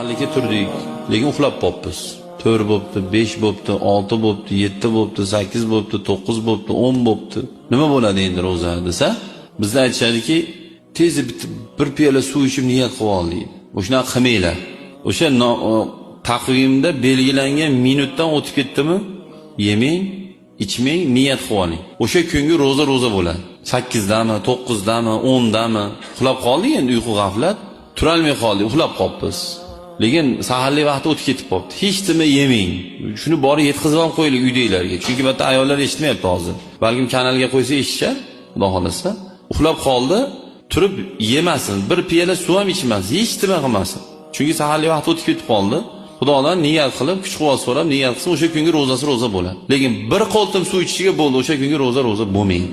Saharlikka turdik, lekin uxlab qolibmiz. 4 bo'pti, 5 bo'pti, 6 bo'pti, 7 bo'pti, 8 bo'pti, 9 bo'pti, 10 bo'pti. Nima bo'ladi endi roza desa? Bizda aytishadiki, tez bir piyola suv ichib niyat qilib ol deydi. O'shani qilmanglar. O'sha taqvimda belgilangan minutdan o'tib ketdimi, yemang, ichmang, niyat qilib oling. O'sha kungi roza bo'ladi. 8 dami, 9 dami, 10 dami uxlab qoldik endi uyqu g'aflat. Turolmay qoldik, uxlab qolibmiz. Lekin saharlik vaqti o'tib ketib qoldi. Hech nima yemang. Shuni borib yetkazib olib qo'yinglar uydagilarga. Chunki bitta ayollar eshitmayapti hozir. Balkim kanalga qo'ysa eshitishar, xudo xolasa. Uxlab qoldi, turib yemasin, bir piyola suv ham ichmasin, hech nima qilmasin. Chunki saharlik vaqti o'tib ketib qoldi. Xudodan niyat qilib, kuch-quvvat so'rab niyat qilsa, o'sha kungi roza bo'ladi. Lekin bir qo'ltim suv ichishiga bo'ldi, o'sha kungi roza bo'lmaydi.